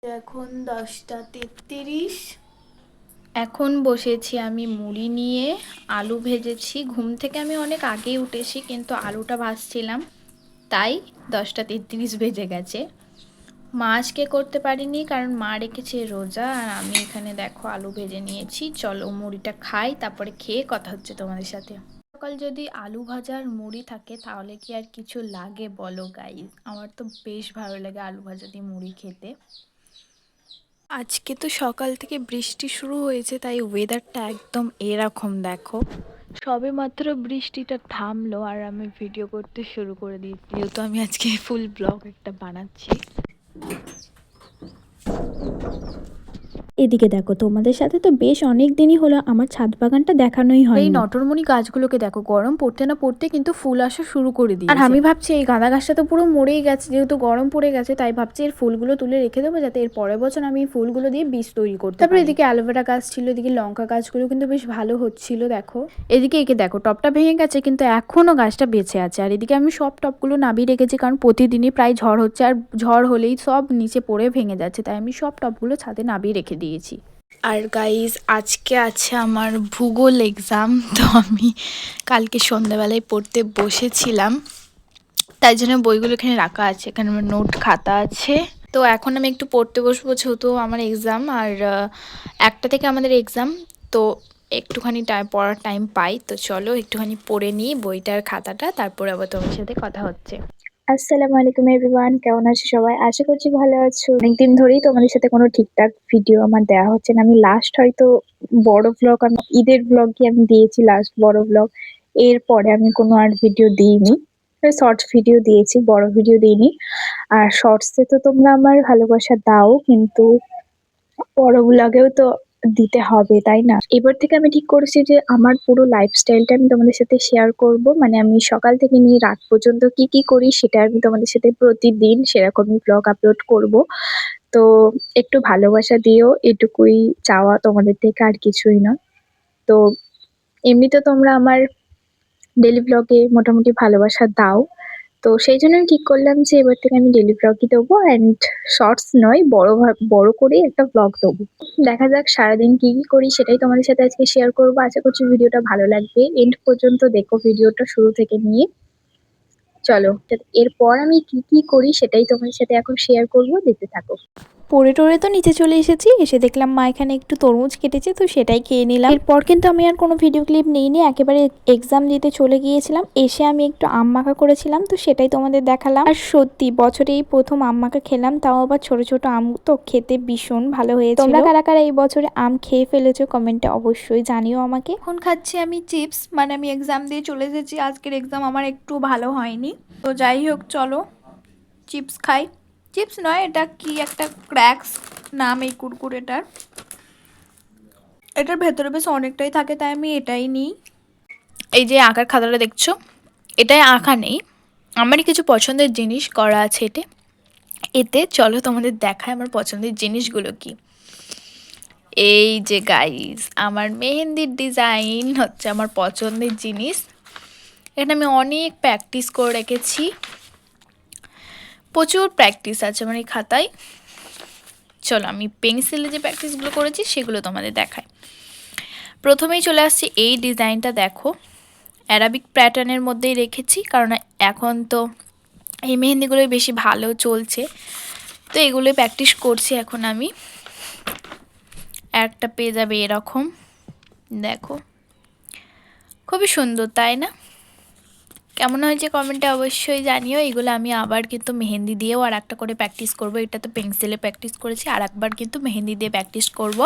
এখন 10টা 33। এখন বসেছি আমি মুড়ি নিয়ে। আলু ভেজেছি। ঘুম থেকে আমি অনেক আগেই উঠেছি, কিন্তু আলুটা ভাজছিলাম, তাই 10টা 33 বেজে গেছে। মা আজকে করতে পারিনি কারণ মা রেখেছে রোজা, আর আমি এখানে দেখো আলু ভেজে নিয়েছি। চলো মুড়িটা খাই, তারপরে খেয়ে কথা হচ্ছে তোমাদের সাথে। সকাল যদি আলু ভাজার মুড়ি থাকে তাহলে কি আর কিছু লাগে বলো গাইস? আমার তো বেশ ভালো লাগে আলু ভাজা দিয়ে মুড়ি খেতে। আজকে তো সকাল থেকে বৃষ্টি শুরু হয়েছে, তাই ওয়েদারটা একদম এরকম দেখো। সবে মাত্র বৃষ্টিটা থামলো আর আমি ভিডিও করতে শুরু করে দিয়েছি, যেহেতু আমি আজকে ফুল ব্লগ একটা বানাচ্ছি। এদিকে দেখো, তোমাদের সাথে তো বেশ অনেক দিনই হলো আমার ছাদ বাগানটা দেখানোই এই হয়নি। নটরমণি গাছগুলোকে দেখো, গরম পড়তে না পড়তে কিন্তু ফুল আসা শুরু করে দিয়েছে। আর আমি ভাবছি এই গাঁদা গাছটা তো পুরো মরেই গেছে, যেহেতু গরম পড়ে গেছে, তাই ভাবছি এর ফুলগুলো তুলে রেখে দেবো, যাতে এর পরের বছর আমি এই ফুলগুলো দিয়ে বীজ তৈরি করতে পারি। তারপরে এদিকে অ্যালোভেরা গাছ ছিল, এদিকে লঙ্কা গাছগুলো কিন্তু বেশ ভালো হচ্ছিল দেখো। এদিকে একে দেখো, টপটা ভেঙে গেছে কিন্তু এখনো গাছটা বেঁচে আছে। আর এদিকে আমি সব টপগুলো নামিয়ে রেখেছি, কারণ প্রতিদিনই প্রায় ঝড় হচ্ছে, আর ঝড় হলেই সব নিচে পড়ে ভেঙে যাচ্ছে, তাই আমি সব টপগুলো ছাদে নামিয়ে রেখে দিয়েছি। আর গাইজ, আজকে আছে আমার ভূগোল এক্সাম। তো আমি কালকে সন্ধ্যাবেলায় পড়তে বসেছিলাম, তাই জন্য বইগুলো এখানে রাখা আছে। এখানে আমার নোট খাতা আছে। তো এখন আমি একটু পড়তে বসবো, যেহেতু আমার এক্সাম, আর 1টা থেকে আমাদের এক্সাম। তো একটুখানি পড়ার টাইম পাই, তো চলো একটুখানি পড়ে নিই বইটার খাতাটা, তারপরে আবার তোমার সাথে কথা হচ্ছে। আসসালামু আলাইকুম এভরিওয়ান, কেমন আছো সবাই? আশা করছি ভালো আছো। অনেকদিন ধরেই তোমাদের সাথে কোনো ঠিকঠাক ভিডিও আমার দেওয়া হচ্ছে না। আমি লাস্ট হয়তো বড় ব্লগ, আমি ঈদের ব্লগই আমি দিয়েছি, লাস্ট বড় ব্লগ। এরপরে আমি কোনো আর ভিডিও দিইনি, শর্টস ভিডিও দিয়েছি, বড় ভিডিও দিইনি। আর শর্টসে তো তোমরা আমার ভালোবাসা দাও, কিন্তু বড় ব্লগেও তো দিতে হবে, তাই না? এবার থেকে আমি ঠিক করেছি যে আমার পুরো লাইফস্টাইলটা আমি তোমাদের সাথে শেয়ার করব। মানে আমি সকাল থেকে নিয়ে রাত পর্যন্ত কি কি করি সেটা আমি তোমাদের সাথে প্রতিদিন সেরকমই ব্লগ আপলোড করব। তো একটু ভালোবাসা দিও, এটুকুই চাওয়া তোমাদের থেকে, আর কিছুই না। তো এমনিতে তোমরা আমার ডেলি ব্লগে মোটামুটি ভালোবাসা দাও। তো সেই জন্য আমি ঠিক করলাম যে এবার থেকে আমি ডেলি ব্লগই দেবো, অ্যান্ড শর্টস নয়, বড় করে একটা ব্লগ দেবো। দেখা যাক সারাদিন কি কি করি, সেটাই তোমাদের সাথে আজকে শেয়ার করবো। আশা করছি ভিডিওটা ভালো লাগবে, এন্ড পর্যন্ত দেখো ভিডিওটা শুরু থেকে নিয়ে। চলো, এরপর আমি কি কি করি সেটাই তোমাদের সাথে এখন শেয়ার করবো, দেখতে থাকো। পড়ে টরে তো নিচে চলে এসেছি, এসে দেখলাম মা এখানে একটু তরমুজ কেটেছে, তো সেটাই খেয়ে নিলাম। এরপর কিন্তু আমি আর কোনো ভিডিও ক্লিপ নিইনি, একেবারে এক্সাম দিতে চলে গিয়েছিলাম। এসে আমি একটু আম মাখা করেছিলাম, তো সেটাই তোমাদের দেখালাম। আর সত্যি বছরে এই প্রথম আম মাখা খেলাম, তাও আবার ছোট ছোট আম, তো খেতে ভীষণ ভালো হয়েছিল। তোমরা কারা কারা এই বছরে আম খেয়ে ফেলেছো কমেন্টে অবশ্যই জানিও আমাকে। এখন খাচ্ছি আমি চিপস, মানে আমি এক্সাম দিয়ে চলে এসেছি, আজকের এক্সাম আমার একটু ভালো হয়নি। তো যাই হোক, চলো চিপস খাই। চিপস নয়, এটা কি একটা ক্র্যাক্স নাম এই কুরকুরেটার। এটার ভেতরে বেশ অনেকটাই থাকে, তাই আমি এটাই নিই। এই যে আঁকার খাতাটা দেখছো, এটাই আঁকা নেই, আমারই কিছু পছন্দের জিনিস করা আছে এতে। চলো তোমাদের দেখায় আমার পছন্দের জিনিসগুলো কি। এই যে গাইস, আমার মেহেন্দির ডিজাইন হচ্ছে আমার পছন্দের জিনিস। এখানে আমি অনেক প্র্যাকটিস করে রেখেছি, প্রচুর প্র্যাকটিস আছে আমার এই খাতায়। চলো আমি পেন্সিলে যে প্র্যাকটিসগুলো করেছি সেগুলো তোমাদের দেখাই। প্রথমেই চলে আসছি এই ডিজাইনটা, দেখো অ্যারাবিক প্যাটার্নের মধ্যেই রেখেছি, কারণ এখন তো এই মেহেন্দিগুলোই বেশি ভালো চলছে, তো এগুলোই প্র্যাকটিস করছি এখন আমি। একটা পেয়ে যাবে এরকম, দেখো খুবই সুন্দর, তাই না? কেমন হয়েছে কমেন্টে অবশ্যই জানিও। এগুলো আমি আবার কিন্তু মেহেন্দি দিয়েও আর একটা করে প্র্যাকটিস করব। এটা তো পেন্সিলে প্র্যাকটিস করেছি, আর একবার কিন্তু মেহেন্দি দিয়ে প্র্যাকটিস করব।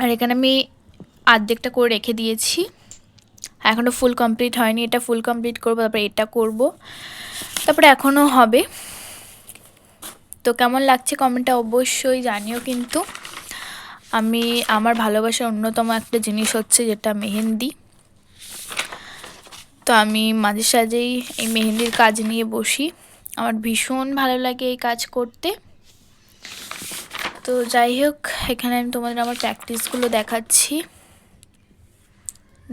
আর এখানে আমি অর্ধেকটা করে রেখে দিয়েছি, এখনও ফুল কমপ্লিট হয়নি। এটা ফুল কমপ্লিট করবো, তারপরে এটা করব, তারপরে এখনও হবে। তো কেমন লাগছে কমেন্টে অবশ্যই জানিও। কিন্তু আমি আমার ভালোবাসার অন্যতম একটা জিনিস হচ্ছে যেটা মেহেন্দি। তো আমি মাঝে সাঝেই এই মেহেন্দির কাজ নিয়ে বসি, আমার ভীষণ ভালো লাগে এই কাজ করতে। তো যাই হোক, এখানে আমি তোমাদের আমার প্র্যাকটিসগুলো দেখাচ্ছি,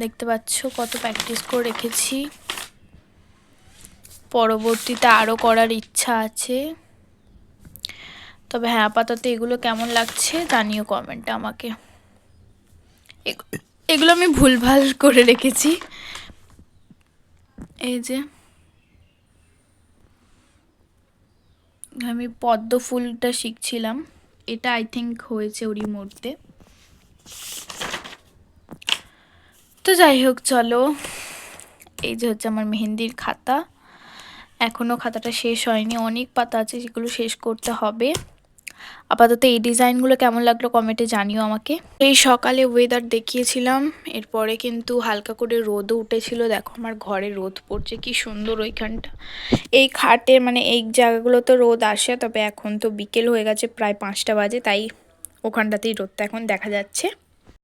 দেখতে পাচ্ছ কত প্র্যাকটিস করে রেখেছি। পরবর্তীতে আরও করার ইচ্ছা আছে। তবে হ্যাঁ, আপাতত এগুলো কেমন লাগছে জানিও কমেন্টে আমাকে। এগুলো আমি ভুলভাল করে রেখেছি। এই যে আমি পদ্ম ফুলটা শিখছিলাম, এটা আই থিঙ্ক হয়েছে ওরই মধ্যে। তো যাই হোক, চলো। এই যে হচ্ছে আমার মেহেন্দির খাতা, এখনও খাতাটা শেষ হয়নি, অনেক পাতা আছে যেগুলো শেষ করতে হবে। আপাতত এই ডিজাইনগুলো কেমন লাগলো কমেন্টে জানিও আমাকে। এই সকালে ওয়েদার দেখিয়েছিলাম, এরপরে কিন্তু হালকা করে রোদও উঠেছিল। দেখো আমার ঘরে রোদ পড়ছে, কি সুন্দর ওইখানটা। এই খাটে মানে এই জায়গাগুলোতে রোদ আসে, তবে এখন তো বিকেল হয়ে গেছে, প্রায় 5টা বাজে, তাই ওখানটাতেই রোদটা এখন দেখা যাচ্ছে।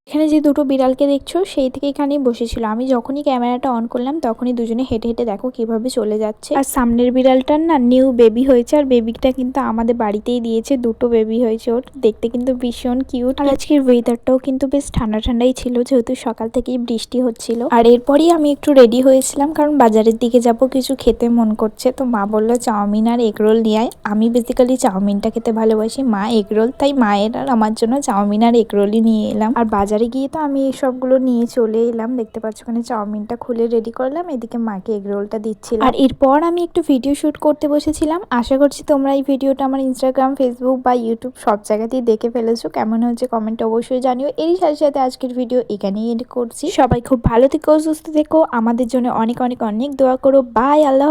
এখানে যে দুটো বিড়ালকে দেখছো সেই থেকে এখানেই বসেছিল। আমি যখনই ক্যামেরাটা অন করলাম তখনই দুজনে হেঁটে হেঁটে দেখো কিভাবে চলে যাচ্ছে। আর সামনের বিড়ালটার না নিউ বেবি হয়েছে, আর বেবিটা কিন্তু আমাদের বাড়িতেই দিয়েছে, দুটো বেবি হয়েছে ওর। দেখতে কিন্তু ভীষণ কিউট। আর আজকের ওয়েদারটাও কিন্তু বেশ ঠান্ডা ঠান্ডাই ছিল, যেহেতু সকাল থেকেই বৃষ্টি হচ্ছিল। আর এরপরই আমি একটু রেডি হয়েছিলাম, কারণ বাজারের দিকে যাব, কিছু খেতে মন করছে। তো মা বললো চাউমিন আর এগরোল নিয়ে আয়। আমি বেসিক্যালি চাউমিনটা খেতে ভালোবাসি, মা এগরোল, তাই মায়ের আর আমার জন্য চাউমিন আর এগরোলই নিয়ে এলাম। আর বাজারে গিয়ে তো আমি এইসবগুলো নিয়ে চলে এলাম। দেখতে পাচ্ছ ওখানে চাউমিনটা খুলে রেডি করলাম, এদিকে মাকে এগরোলটা দিচ্ছিলাম। আর এরপর আমি একটু ভিডিও শুট করতে বসেছিলাম। আশা করছি তোমরা এই ভিডিওটা আমার ইনস্টাগ্রাম, ফেসবুক বা ইউটিউব সব জায়গাতেই দেখে ফেলেছো। কেমন হয়েছে কমেন্টে অবশ্যই জানিও। এর সাথে সাথে আজকের ভিডিও এখানেই এন্ড করছি। সবাই খুব ভালো থেকো, সুস্থ থেকো, আমাদের জন্য অনেক অনেক অনেক দোয়া করো। বাই, আল্লাহ।